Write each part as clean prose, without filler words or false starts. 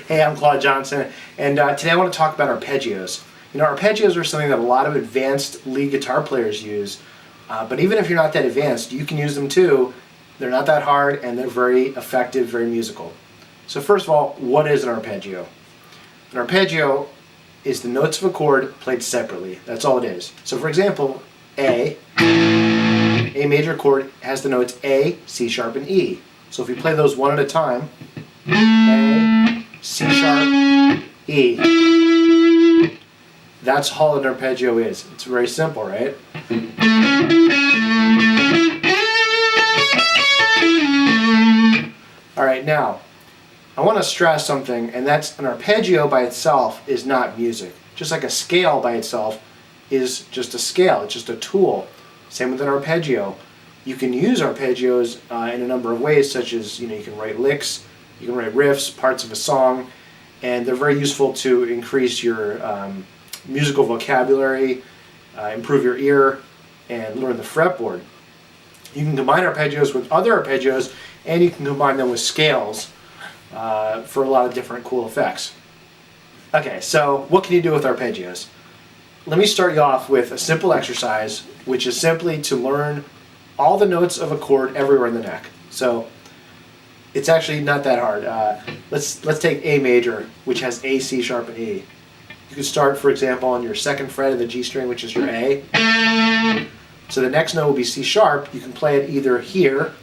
Hey, I'm Claude Johnson, and today I want to talk about arpeggios. You know, arpeggios are something that a lot of advanced lead guitar players use, but even if you're not that advanced, you can use them too. They're not that hard, and they're very effective, very musical. So first of all, what is an arpeggio? An arpeggio is the notes of a chord played separately. That's all it is. So for example, A major chord has the notes A, C sharp, and E. So if you play those one at a time, A, C sharp, E. That's all an arpeggio is. It's very simple, right? Alright, now, I want to stress something, and that's an arpeggio by itself is not music. Just like a scale by itself is just a scale, it's just a tool. Same with an arpeggio. You can use arpeggios in a number of ways, such as, you can write licks, you can write riffs, parts of a song, and they're very useful to increase your musical vocabulary, improve your ear, and learn the fretboard. You can combine arpeggios with other arpeggios, and you can combine them with scales for a lot of different cool effects. Okay, so what can you do with arpeggios? Let me start you off with a simple exercise, which is simply to learn all the notes of a chord everywhere in the neck. So it's actually not that hard. Let's take A major, which has A, C sharp, and E. You can start, for example, on your second fret of the G string, which is your A. So the next note will be C sharp. You can play it either here,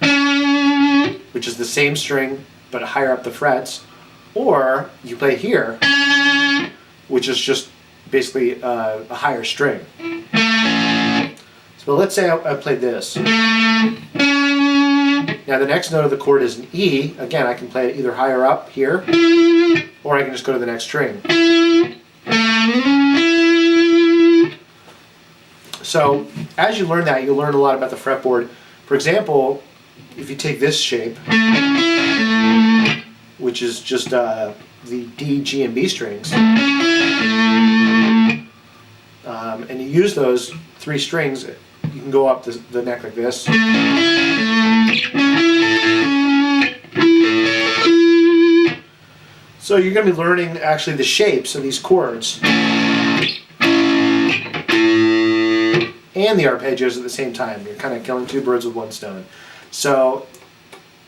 which is the same string but higher up the frets, or you play here, which is just basically a higher string. So let's say I played this. Now the next note of the chord is an E. Again, I can play it either higher up here, or I can just go to the next string. So as you learn that, you'll learn a lot about the fretboard. For example, if you take this shape, which is just the D, G, and B strings, and you use those three strings, you can go up the neck like this. So you're going to be learning actually the shapes of these chords and the arpeggios at the same time. You're kind of killing two birds with one stone. So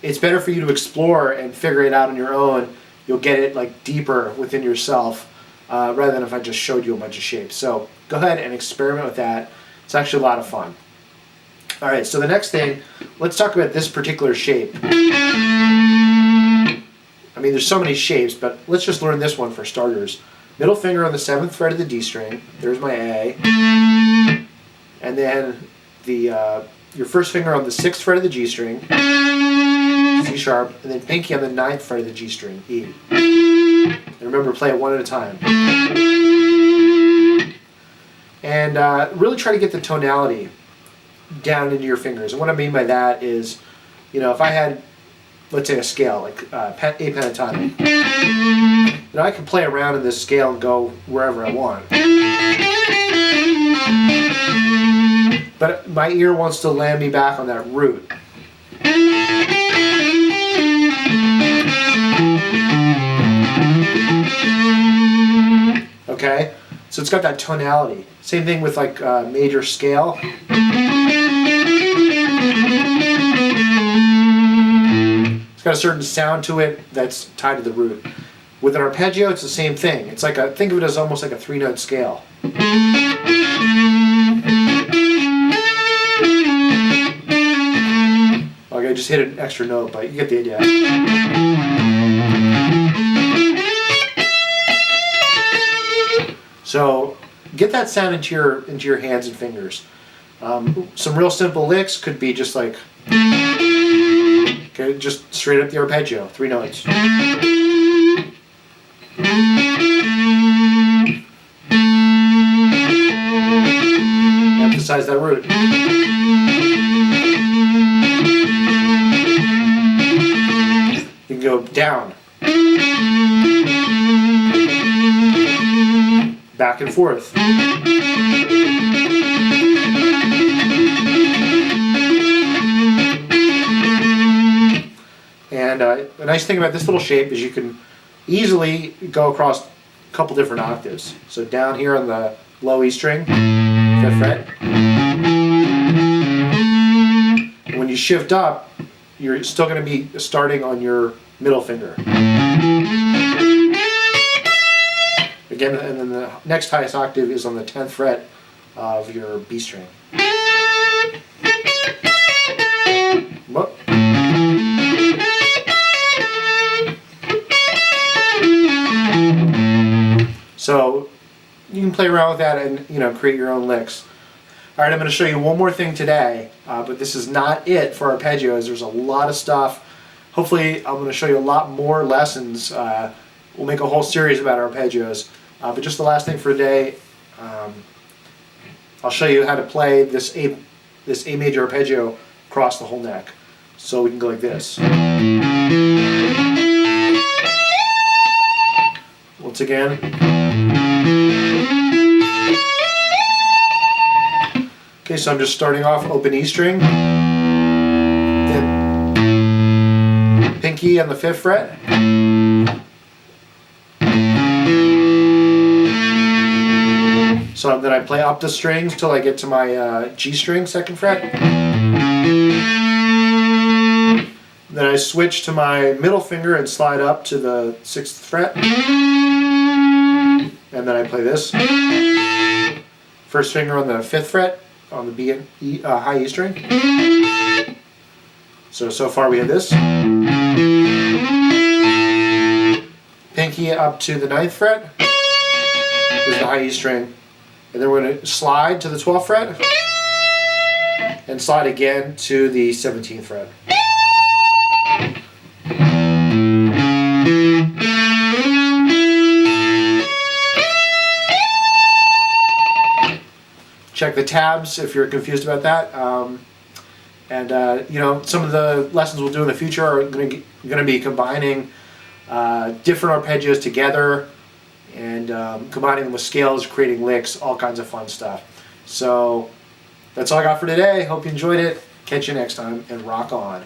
it's better for you to explore and figure it out on your own. You'll get it like deeper within yourself rather than if I just showed you a bunch of shapes. So go ahead and experiment with that. It's actually a lot of fun. Alright, so the next thing, let's talk about this particular shape. I mean, there's so many shapes, but let's just learn this one for starters. Middle finger on the 7th fret of the D string. There's my A. And then your first finger on the 6th fret of the G string, C sharp, and then pinky on the 9th fret of the G string, E. And remember, play it one at a time. And really try to get the tonality down into your fingers. And what I mean by that is, if I had, let's say, a scale, like A pentatonic, I can play around in this scale and go wherever I want. But my ear wants to land me back on that root. Okay? So it's got that tonality. Same thing with like major scale. It's got a certain sound to it that's tied to the root. With an arpeggio, it's the same thing. It's like think of it as almost like a 3-note scale. Okay, I just hit an extra note, but you get the idea. So get that sound into your hands and fingers. Some real simple licks could be just like, okay, just straight up the arpeggio, 3 notes. Emphasize that root. You can go down, back and forth. And a nice thing about this little shape is you can easily go across a couple different octaves. So down here on the low E string, 5th fret. And when you shift up, you're still going to be starting on your middle finger. Again, and then the next highest octave is on the 10th fret of your B string. Whoop. So you can play around with that and create your own licks. All right, I'm going to show you one more thing today, but this is not it for arpeggios. There's a lot of stuff. Hopefully, I'm going to show you a lot more lessons. We'll make a whole series about arpeggios. But just the last thing for today, I'll show you how to play this A major arpeggio across the whole neck. So we can go like this. Once again. Okay, so I'm just starting off open E string, then pinky on the 5th fret, so then I play up the strings till I get to my G string, 2nd fret, then I switch to my middle finger and slide up to the 6th fret, and then I play this, 1st finger on the 5th fret, on the B and E, high E string. So far we have this. Pinky up to the 9th fret. This is the high E string. And then we're going to slide to the 12th fret. And slide again to the 17th fret. Check the tabs if you're confused about that. Some of the lessons we'll do in the future are going to be combining different arpeggios together and combining them with scales, creating licks, all kinds of fun stuff. So that's all I got for today. Hope you enjoyed it. Catch you next time, and rock on.